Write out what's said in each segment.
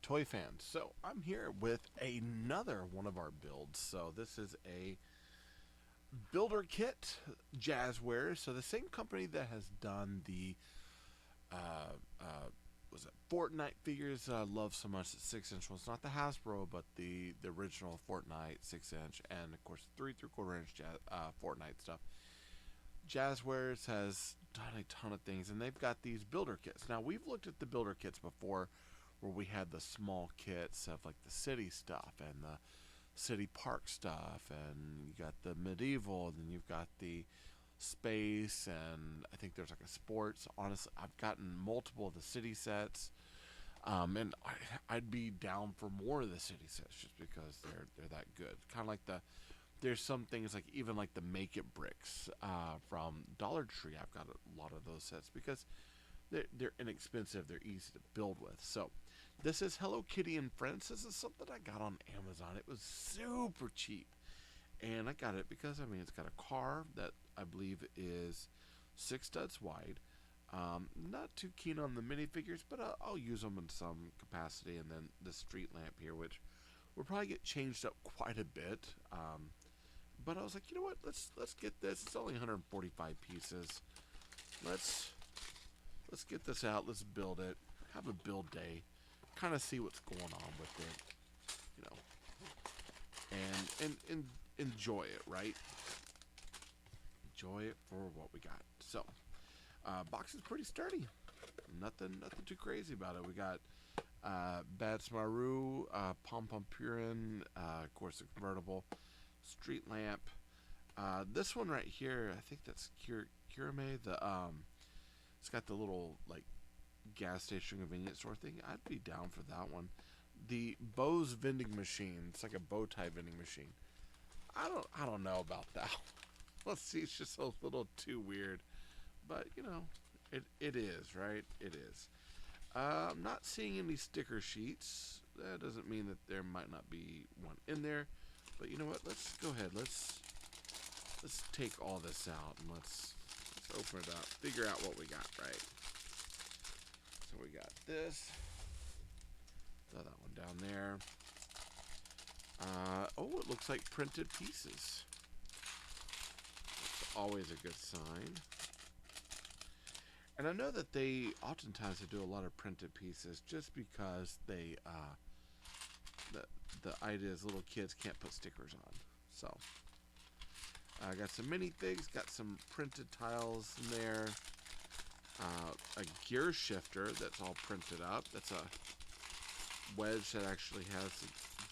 toy fans. So I'm here with another one of our builds. So this is a builder kit, Jazware. So the same company that has done the was it Fortnite figures I love so much. The 6-inch ones, not the Hasbro, but the original Fortnite 6-inch, and of course 3 3/4 inch Fortnite stuff. Jazwares has done a ton of things, and they've got these builder kits. Now, we've looked at the builder kits before where we had the small kits of like the city stuff and the city park stuff, and you got the medieval, and then you've got the space, and I think there's like a sports. Honestly, I've gotten multiple of the city sets, and I'd be down for more of the city sets just because they're that good. Kind of like there's some things like even like the make it bricks from Dollar Tree. I've got a lot of those sets because they're inexpensive. They're easy to build with. So this is Hello Kitty and Friends. This is something I got on Amazon. It was super cheap, and I got it because it's got a car that I believe is 6 studs wide. Not too keen on the minifigures, but I'll use them in some capacity. And then the street lamp here, which will probably get changed up quite a bit. But I was like, you know what? Let's get this. It's only 145 pieces. Let's get this out. Let's build it. Have a build day. Kind of see what's going on with it, and enjoy it, right? Enjoy it for what we got. So, box is pretty sturdy. Nothing too crazy about it. We got Badtz-Maru, Pom Pom Purin, of course the convertible, street lamp. This one right here, I think that's Kurame. It's got the little like gas station convenience store thing. I'd be down for that one. The Bose vending machine. It's like a bow tie vending machine. I don't know about that. Let's see. It's just a little too weird, but it is, right. It is. I'm not seeing any sticker sheets. That doesn't mean that there might not be one in there. But you know what? Let's go ahead. Let's take all this out and let's open it up. Figure out what we got, right? So we got this. Throw that one down there. Oh, it looks like printed pieces. That's always a good sign. And I know that they oftentimes do a lot of printed pieces just because they the idea is little kids can't put stickers on. So I got some minifigs, got some printed tiles in there, a gear shifter that's all printed up. That's a wedge that actually has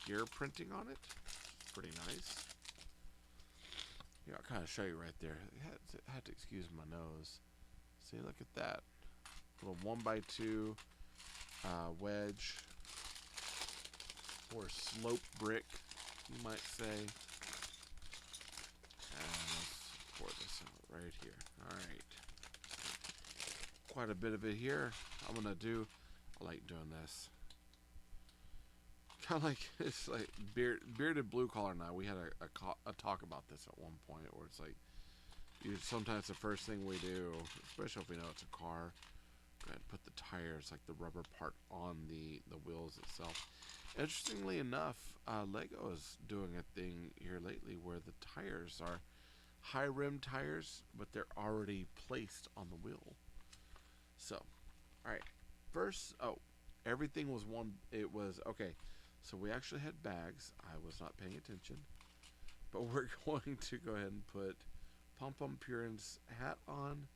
gear printing on it. Pretty nice. Yeah, I'll kind of show you right there. I had to excuse my nose. See, look at that. Little 1x2 wedge. Or slope brick, you might say. And let's pour this out right here. Alright. Quite a bit of it here. I like doing this. Kind of like, it's like bearded blue collar now. We had a talk about this at one point, where it's like, sometimes the first thing we do, especially if we know it's a car, go ahead and put the tires, like the rubber part, on the wheels itself. Interestingly enough, Lego is doing a thing here lately where the tires are high rim tires, but they're already placed on the wheel. So, alright. First, everything was one, it was, okay, so we actually had bags. I was not paying attention. But we're going to go ahead and put Pom Pom Purin's hat on.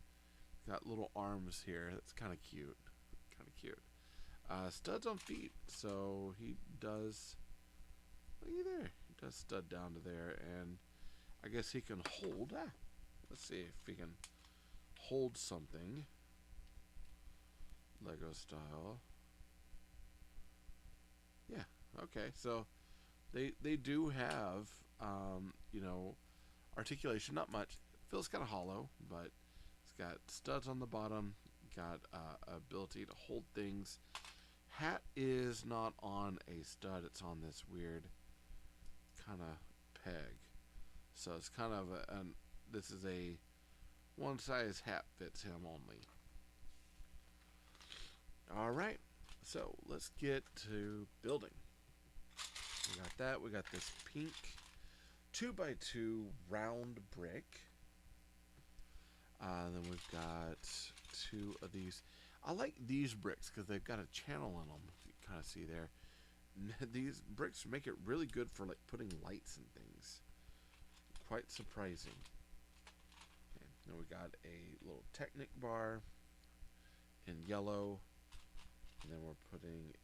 Got little arms here. That's kind of cute. Kind of cute. Studs on feet. So he does. Looky there. He does stud down to there, and I guess he can hold. Let's see if he can hold something. Lego style. Yeah. Okay. So they do have articulation. Not much. Feels kind of hollow, but it's got studs on the bottom. Got ability to hold things. Hat is not on a stud. It's on this weird kind of peg. So it's kind of this is a one size hat fits him only. All right. So let's get to building. We got that. We got this pink 2x2 round brick. Then we've got 2 of these. I like these bricks because they've got a channel in them. You can kind of see there. These bricks make it really good for like putting lights and things. Quite surprising. Okay, then we got a little Technic bar in yellow, and then we're putting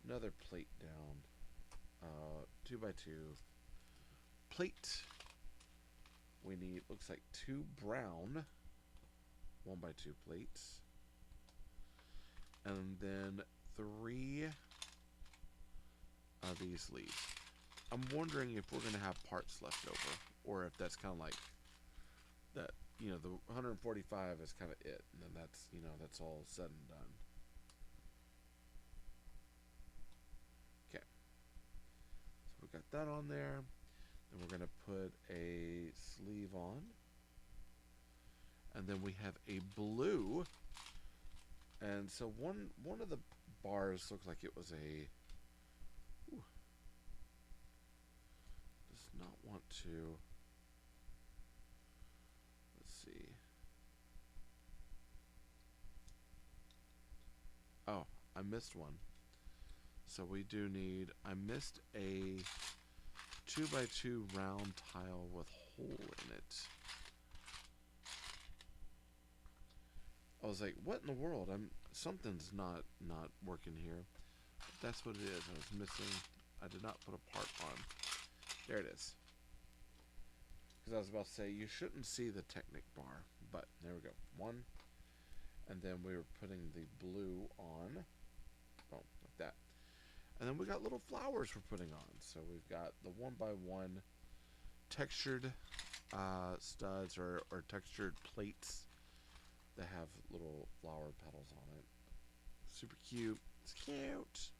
another plate down. 2x2 plate. We need, looks like 2 brown 1x2 plates, and then 3 of these leaves. I'm wondering if we're going to have parts left over, or if that's kind of like that, you know, the 145 is kind of it, and then that's, you know, that's all said and done. Okay, so we got that on there. Then we're going to put a sleeve on, and then we have a blue, and so one of the bars looks like it was a, ooh, does not want to, let's see, oh, I missed one. So we do need, I missed a 2x2 round tile with hole in it. I was like, what in the world? Something's not working here. But that's what it is. I was missing. I did not put a part on. There it is. Because I was about to say you shouldn't see the Technic bar, but there we go. 1, and then we were putting the blue on. Oh, like that. And then we got little flowers we're putting on. So we've got the 1x1 textured studs or textured plates that have little flower petals on it. Super cute. It's cute.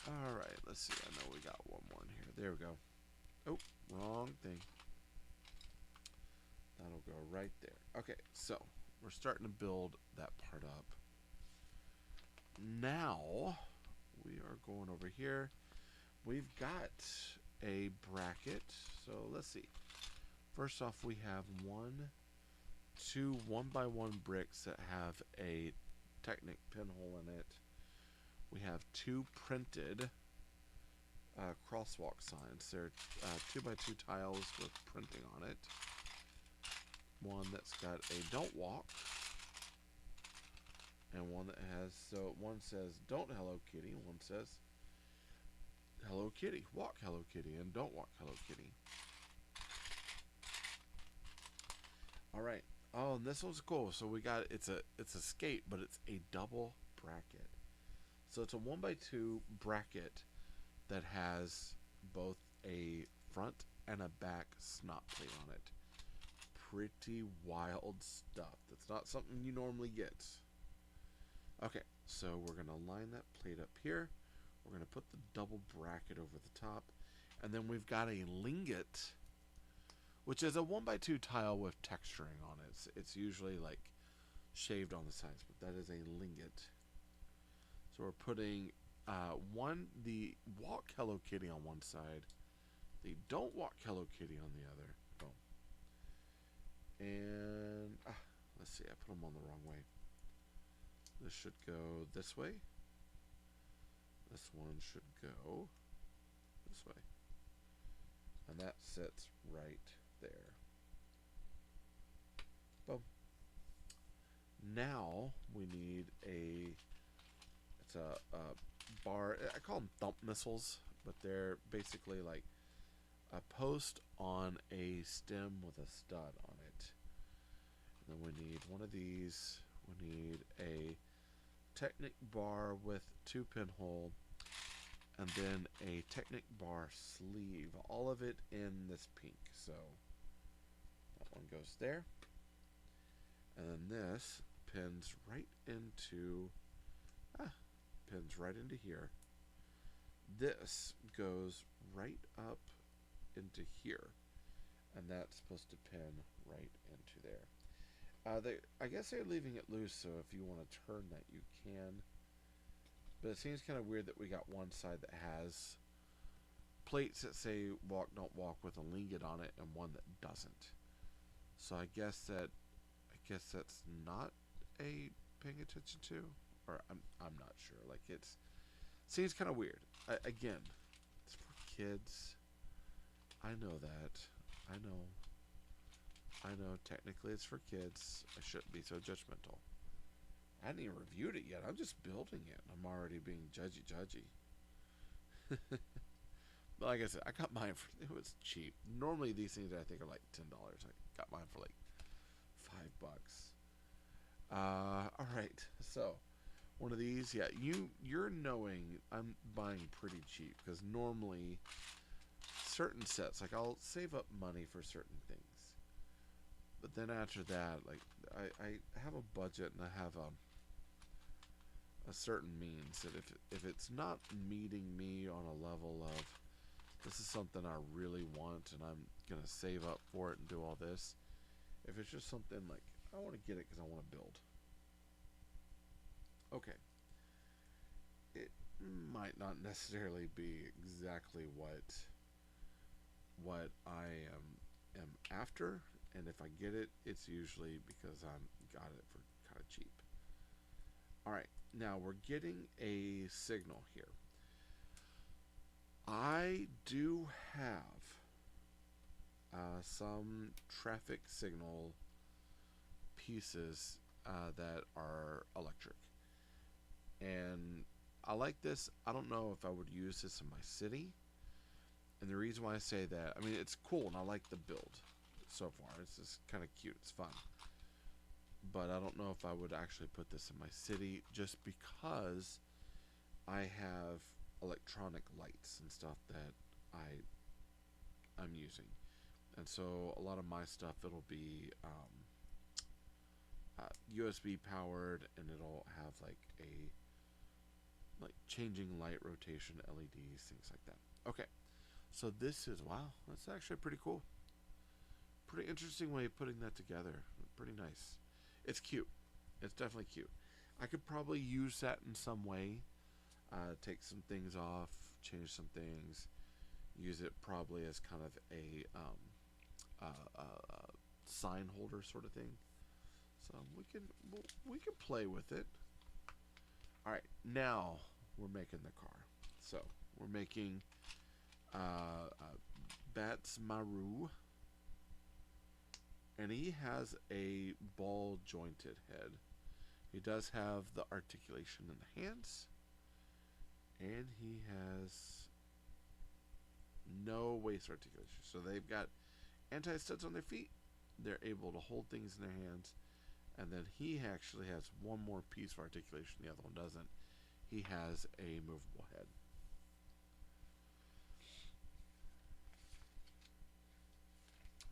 Alright, let's see. I know we got one more in here. There we go. Oh, wrong thing. That'll go right there. Okay, so we're starting to build that part up. Now we are going over here. We've got a bracket. So let's see. First off, we have 2 1x1 bricks that have a Technic pinhole in it. We have 2 printed crosswalk signs. They're 2x2 tiles with printing on it. One that's got a don't walk, and one that has, so one says don't Hello Kitty, and one says Hello Kitty, walk Hello Kitty, and don't walk Hello Kitty. Alright. Oh, and this one's cool. So we got, it's a skate, but it's a double bracket. So it's a 1x2 bracket that has both a front and a back snot plate on it. Pretty wild stuff. That's not something you normally get. Okay, so we're going to line that plate up here. We're going to put the double bracket over the top. And then we've got a lingot, which is a 1x2 tile with texturing on it. It's usually like shaved on the sides, but that is a lingot. So we're putting the walk Hello Kitty on one side, the don't walk Hello Kitty on the other. Boom. And let's see, I put them on the wrong way. This should go this way. This one should go this way. And that sits right there. Boom. Now we need it's a bar. I call them thump missiles, but they're basically like a post on a stem with a stud on it. And then we need one of these. We need a Technic bar with 2 pinhole, and then a Technic bar sleeve. All of it in this pink. So that one goes there. And then this pins right into here. This goes right up into here, and that's supposed to pin right into there. I guess they're leaving it loose, so if you want to turn that, you can. But it seems kind of weird that we got one side that has plates that say "walk, don't walk" with a lingot on it, and one that doesn't. So I guess that's not a paying attention to, or I'm not sure. Like it's seems kind of weird. Again, it's for kids. I know that. I know. I know. Technically, it's for kids. I shouldn't be so judgmental. I hadn't even reviewed it yet. I'm just building it. I'm already being judgy. But like I said, I got mine for it was cheap. Normally these things I think are like $10. I got mine for like $5. All right. So one of these, yeah. You're knowing I'm buying pretty cheap because normally certain sets, like I'll save up money for certain things, but then after that, like I have a budget and I have a certain means that if it's not meeting me on a level of this is something I really want and I'm gonna save up for it and do all this, if it's just something like I want to get it because I want to build, okay, it might not necessarily be exactly what I am after, and if I get it, it's usually because I got it for kind of cheap. All right, now we're getting a signal here. I do have some traffic signal pieces that are electric, and I like this. I don't know if I would use this in my city, and the reason why I say that, I mean, it's cool and I like the build so far. It's just kind of cute. It's fun. But I don't know if I would actually put this in my city just because I have electronic lights and stuff that I'm using. And so a lot of my stuff, it'll be USB powered, and it'll have like changing light rotation, LEDs, things like that. Okay. So this is, wow, that's actually pretty cool. Pretty interesting way of putting that together. Pretty nice. It's cute. It's definitely cute. I could probably use that in some way. Take some things off, change some things, use it probably as kind of a sign holder sort of thing. So we can play with it. All right, now we're making the car. So we're making Badtz-Maru, and he has a ball jointed head. He does have the articulation in the hands, and he has no waist articulation. So they've got anti-studs on their feet. They're able to hold things in their hands, and then he actually has one more piece of articulation. The other one doesn't. He has a movable head.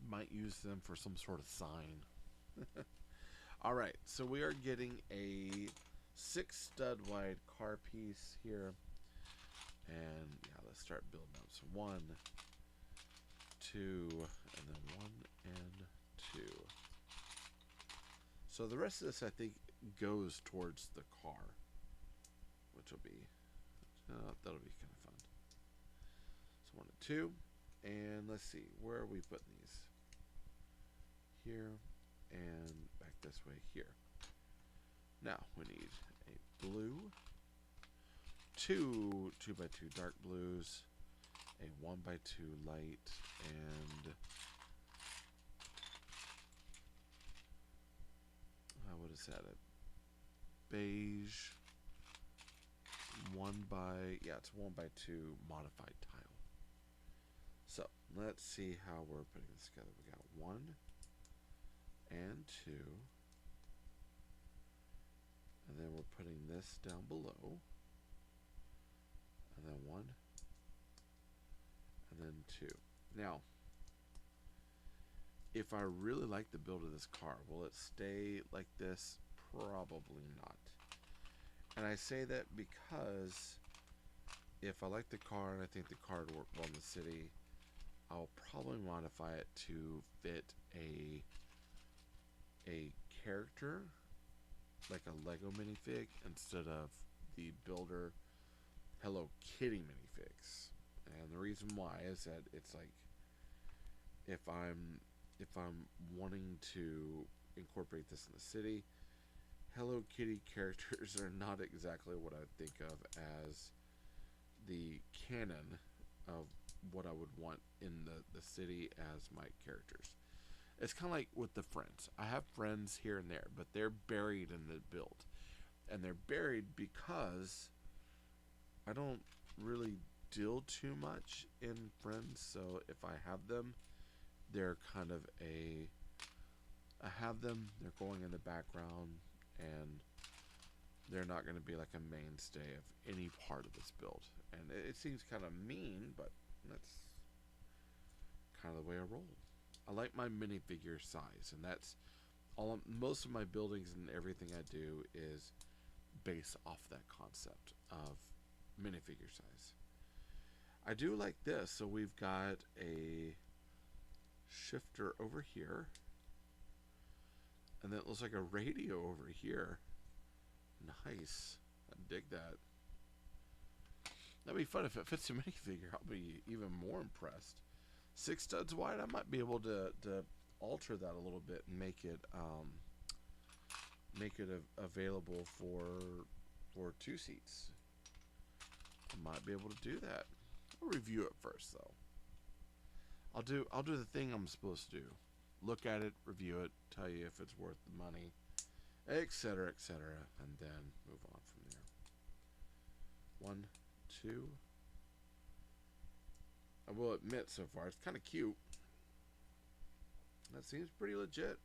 Might use them for some sort of sign. Alright, so we are getting a 6 stud wide car piece here. And yeah, let's start building up. So 1, 2, and then 1 and 2. So the rest of this, I think, goes towards the car, which will be, that'll be kind of fun. So 1 and 2. And let's see, where are we putting these? Here and back this way here. Now we need a blue, 2 2x2 dark blues, a 1x2 light, and what is that? A beige it's 1x2 modified tile. So let's see how we're putting this together. We got 1 and 2, and then we're putting this down below, and then 1, and then 2. Now, if I really like the build of this car, will it stay like this? Probably not. And I say that because if I like the car and I think the car would work well in the city, I'll probably modify it to fit a character, like a Lego minifig, instead of the Builder Hello Kitty minifigs. And the reason why is that it's like, if I'm wanting to incorporate this in the city, Hello Kitty characters are not exactly what I think of as the canon of what I would want in the city as my characters. It's kind of like with the friends. I have friends here and there, but they're buried in the build. And they're buried because I don't really deal too much in friends. So if I have them, they're kind of I have them, they're going in the background, and they're not going to be like a mainstay of any part of this build. And it seems kind of mean, but that's kind of the way I roll. I like my minifigure size, and that's all. Most of my buildings and everything I do is based off that concept of minifigure size. I do like this. So we've got a shifter over here, and then it looks like a radio over here. Nice. I dig that. That'd be fun if it fits a minifigure. I'll be even more impressed. 6 studs wide. I might be able to alter that a little bit and make it available for 2 seats. I might be able to do that. I'll review it first though. I'll do the thing I'm supposed to do. Look at it, review it, tell you if it's worth the money, etc., and then move on from there. 1, 2. I will admit, so far it's kind of cute. That seems pretty legit.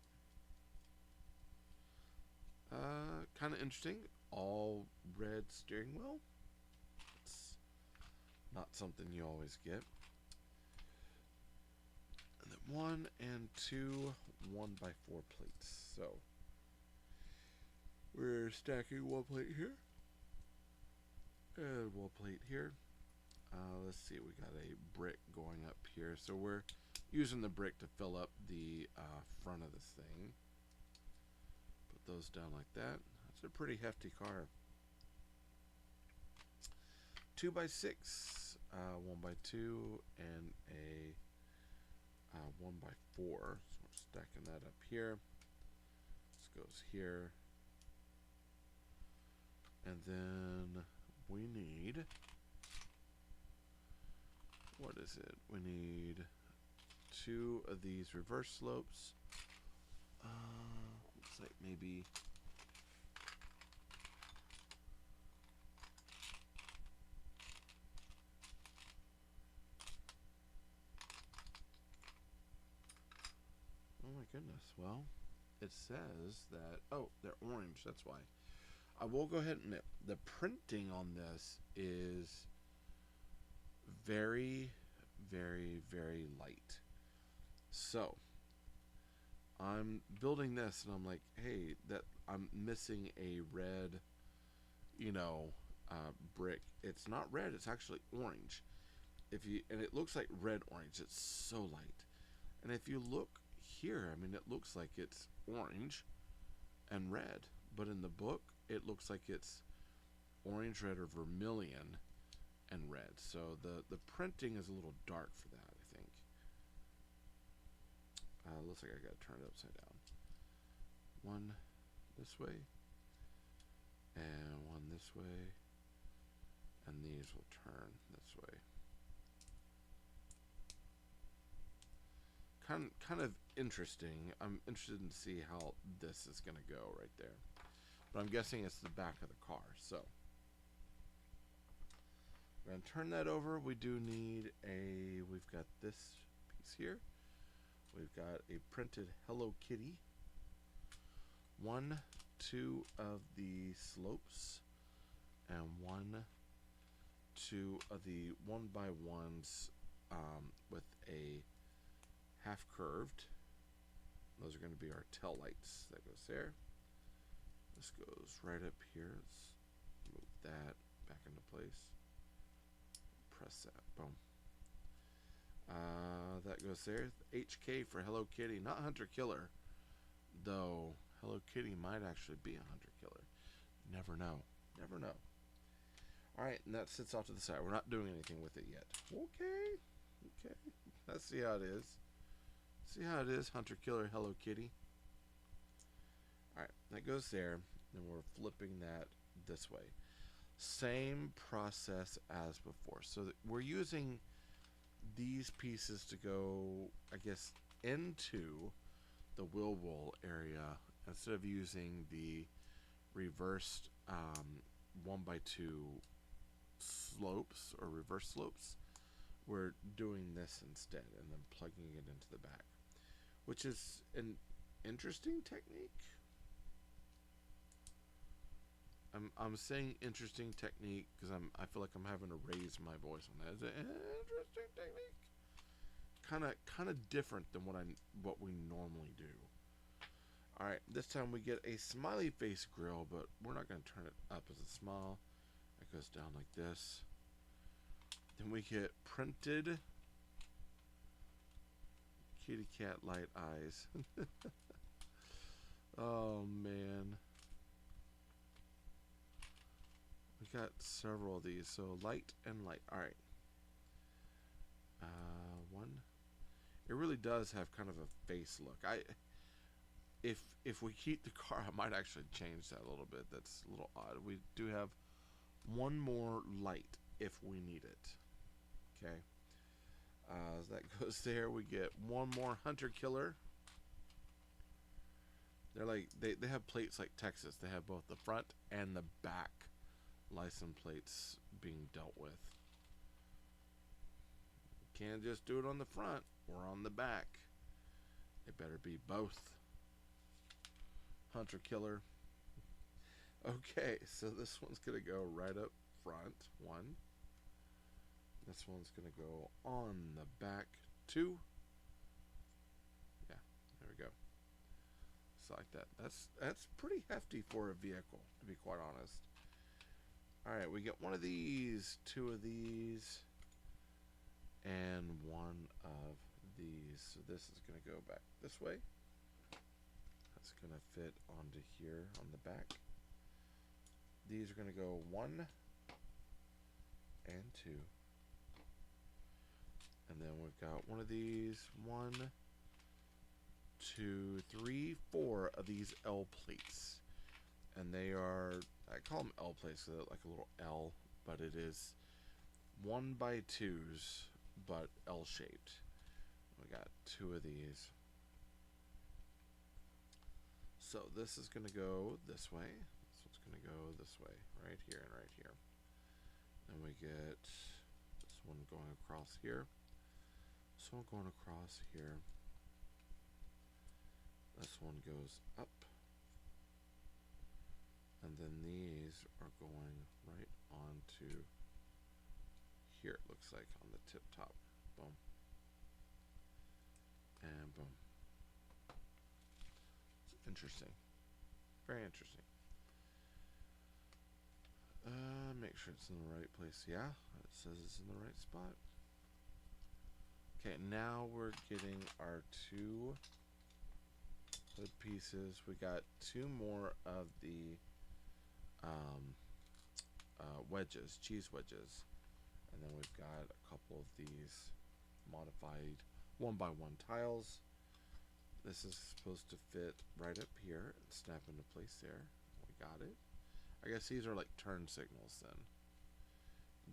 Kind of interesting. All red steering wheel. It's not something you always get. And then 1 and 2 1x4 plates. So we're stacking 1 plate here and 1 plate here. Let's see, we got a brick going up here. So we're using the brick to fill up the front of this thing. Put those down like that. That's a pretty hefty car. 2x6, 1x2, and a 1x4. So we're stacking that up here. This goes here. And then we need, what is it? We need 2 of these reverse slopes. Looks like maybe oh my goodness. Well, it says that, oh, they're orange, that's why. I will go ahead and admit, the printing on this is very, very, very light. So I'm building this and I'm like, hey, that I'm missing a red, brick. It's not red, it's actually orange. And it looks like red orange. It's so light. And if you look here, I mean, it looks like it's orange and red, but in the book it looks like it's orange, red, or vermilion and red. So the printing is a little dark for that, I think. Looks like I gotta turn it upside down. 1 this way and 1 this way, and these will turn this way. Kind of interesting. I'm interested in see how this is gonna go right there. But I'm guessing it's the back of the car. So we're gonna turn that over. We do need we've got this piece here. We've got a printed Hello Kitty. 1, 2 of the slopes, and 1, 2 of the 1x1s with a half curved. Those are going to be our tail lights. That goes there. This goes right up here. Let's move that back into place. Press that. Boom. That goes there. HK for Hello Kitty. Not Hunter Killer, though. Hello Kitty might actually be a hunter killer. Never know. Never know. Alright, and that sits off to the side. We're not doing anything with it yet. Okay. Okay. Let's see how it is. See how it is, hunter killer Hello Kitty. Alright, that goes there. And we're flipping that this way. Same process as before. So that we're using these pieces to go, I guess, into the wheel wool area instead of using the reversed 1x2 slopes or reverse slopes. We're doing this instead and then plugging it into the back, which is an interesting technique. I'm saying interesting technique because I feel like I'm having to raise my voice on that. It's an interesting technique. Kind of different than what we normally do. All right, this time we get a smiley face grill, but we're not going to turn it up as a smile. It goes down like this. Then we get printed kitty cat light eyes. Oh man. We got several of these, so light and light. All right. One. It really does have kind of a face look. If we keep the car, I might actually change that a little bit. That's a little odd. We do have one more light if we need it. Okay. As that goes there, we get one more hunter killer. They're like they have plates like Texas. They have both the front and the back license plates being dealt with. Can't just do it on the front or on the back. It better be both. Hunter killer. Okay, so this one's gonna go right up front. One. This one's gonna go on the back. Two. Yeah, there we go. Just like that. That's pretty hefty for a vehicle, to be quite honest. Alright, we get one of these, two of these, and one of these. So this is going to go back this way. That's going to fit onto here on the back. These are going to go 1 and 2. And then we've got one of these, 1, 2, 3, 4 of these L plates. And they are, I call them L plates because they're like a little L, but it is 1x2s, but L shaped. We got 2 of these. So this is going to go this way. This one's going to go this way, right here and right here. And we get this one going across here. This one going across here. This one goes up. And then these are going right onto here, it looks like, on the tip top. Boom. And boom. It's interesting. Very interesting. Make sure it's in the right place. Yeah, it says it's in the right spot. Okay, now we're getting our 2 hood pieces. We got 2 more of the wedges, cheese wedges, and then we've got a couple of these modified 1x1 tiles. This is supposed to fit right up here and snap into place there. We got it. I guess these are like turn signals then.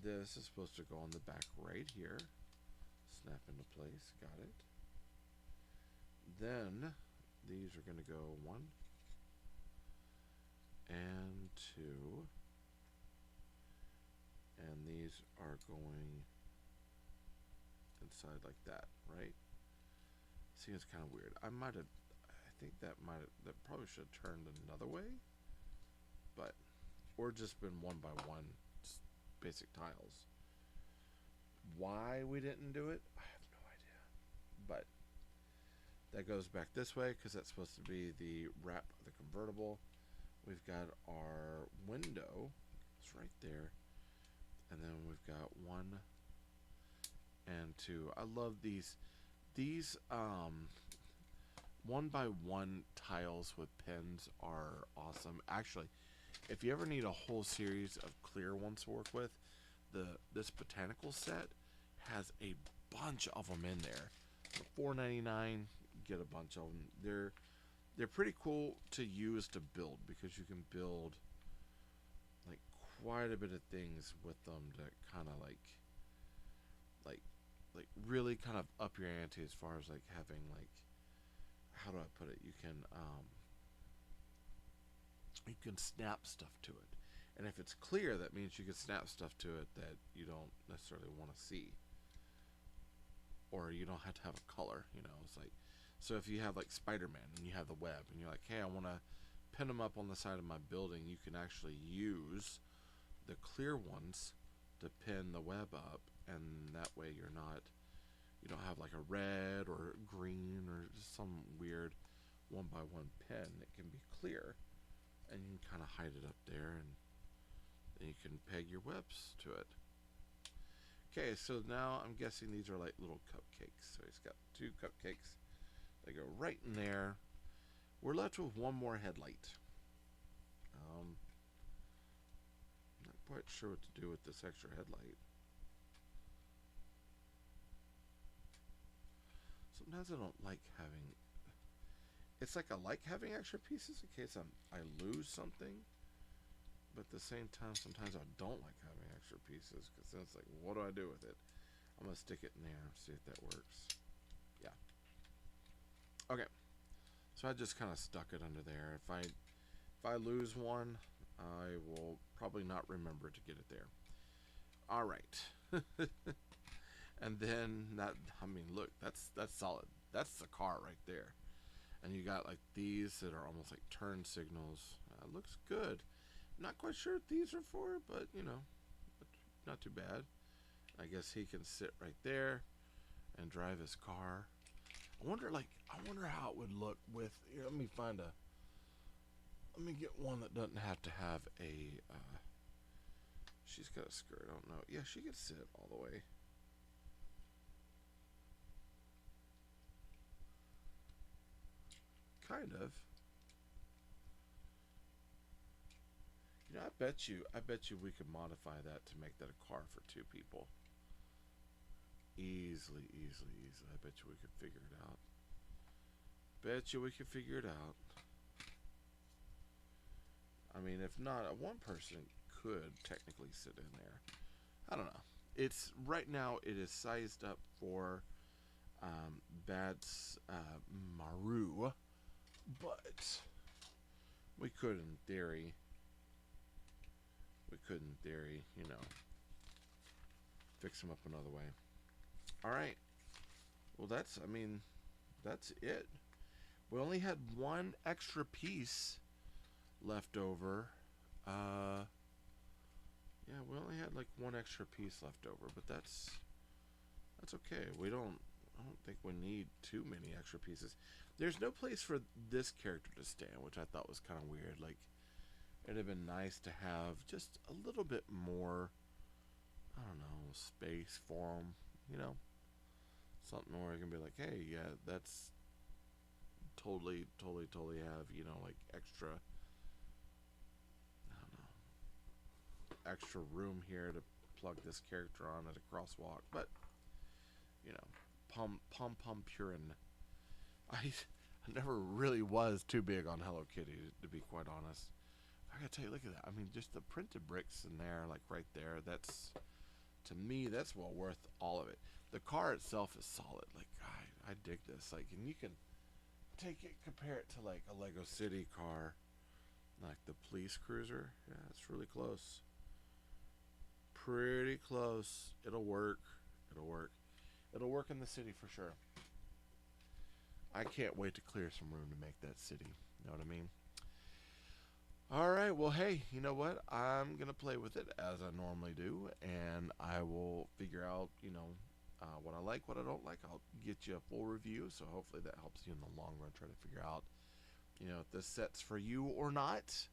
This is supposed to go on the back right here, snap into place. Got it. Then these are going to go 1 and 2, and these are going inside like that, right? See, it's kind of weird. I think that probably should have turned another way, but, or just been 1x1 basic tiles. Why we didn't do it, I have no idea, but that goes back this way because that's supposed to be the wrap of the convertible. We've got our window, it's right there, and then we've got 1 and 2. I love these 1x1 tiles with pins are awesome. Actually, if you ever need a whole series of clear ones to work with, this botanical set has a bunch of them in there. For $4.99, get a bunch of them. They're pretty cool to use to build, because you can build like quite a bit of things with them to kind of like really kind of up your ante, as far as like having, like, how do I put it? You can snap stuff to it, and if it's clear, that means you can snap stuff to it that you don't necessarily want to see, or you don't have to have a color. It's like, so if you have like Spider-Man and you have the web, and you're like, hey, I want to pin them up on the side of my building, you can actually use the clear ones to pin the web up, and that way you don't have like a red or green or some weird 1x1 pin. It can be clear, and you can kind of hide it up there, and then you can peg your webs to it. Okay, so now I'm guessing these are like little cupcakes. So he's got 2 cupcakes. They go right in there. We're left with one more headlight. Not quite sure what to do with this extra headlight. Sometimes I don't like having... It's like I like having extra pieces in case I lose something. But at the same time, sometimes I don't like having extra pieces, because then it's like, what do I do with it? I'm going to stick it in there and see if that works. Yeah. Okay. So I just kind of stuck it under there. If I lose one, I will probably not remember to get it there. All right. And then look, that's solid. That's the car right there. And you got like these that are almost like turn signals. Looks good. Not quite sure what these are for, but not too bad. I guess he can sit right there and drive his car. I wonder how it would look with. Here, let me get one that doesn't have to have a. She's got a skirt. I don't know. Yeah, she could sit all the way. Kind of. I bet you we could modify that to make that a car for 2 people. Easily. I bet you we could figure it out. I mean, if not, one person could technically sit in there. I don't know. It's right now. It is sized up for Badtz-Maru, but we could, in theory, fix them up another way. All right. Well, that's it. We only had one extra piece left over. Yeah, we only had like one extra piece left over, but that's okay. I don't think we need too many extra pieces. There's no place for this character to stand, which I thought was kind of weird. Like, it'd have been nice to have just a little bit more, I don't know, space for him. Something where I can be like, hey, yeah, that's totally have, like extra, I don't know, extra room here to plug this character on at a crosswalk. But Pom Purin, I never really was too big on Hello Kitty, to be quite honest. I gotta tell you, look at that. I mean, just the printed bricks in there, like right there, that's, to me, that's well worth all of it. The car itself is solid. Like, I dig this. Like, and you can take it, compare it to like a Lego City car, like the police cruiser. Yeah, it's really close. Pretty close. It'll work. It'll work in the city for sure. I can't wait to clear some room to make that city. You know what I mean? Alright, well, hey, you know what? I'm going to play with it as I normally do, and I will figure out, what I like, what I don't like. I'll get you a full review, so hopefully that helps you in the long run, try to figure out, if this set's for you or not.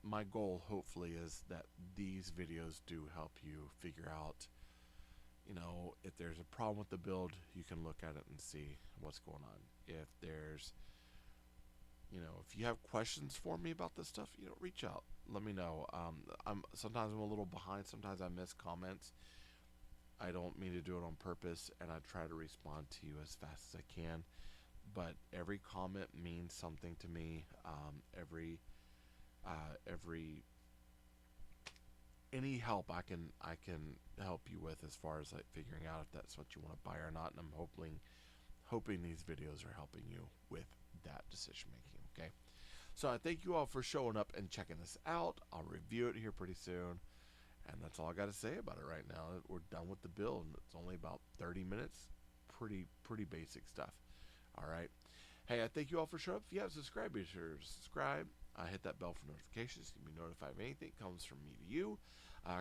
My goal, hopefully, is that these videos do help you figure out, if there's a problem with the build, you can look at it and see what's going on. If there's, if you have questions for me about this stuff, reach out. Let me know. Sometimes I'm a little behind. Sometimes I miss comments. I don't mean to do it on purpose, and I try to respond to you as fast as I can. But every comment means something to me. Every any help I can help you with as far as like figuring out if that's what you want to buy or not, and I'm hoping these videos are helping you with that decision making. Okay, so I thank you all for showing up and checking this out. I'll review it here pretty soon, and that's all I got to say about it right now. We're done with the build. It's only about 30 minutes. Pretty basic stuff. All right. Hey, I thank you all for showing up. If you haven't subscribed, be sure to subscribe. Hit that bell for notifications. You can be notified of anything that comes from me to you.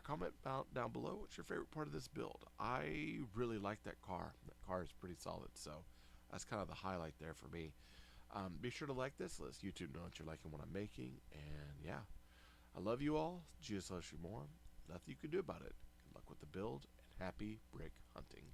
Comment down below what's your favorite part of this build. I really like that car. That car is pretty solid, so that's kind of the highlight there for me. Be sure to like this. Let YouTube know that you're liking what I'm making. And yeah, I love you all. Jesus loves you more. Nothing you can do about it. Good luck with the build, and happy brick hunting.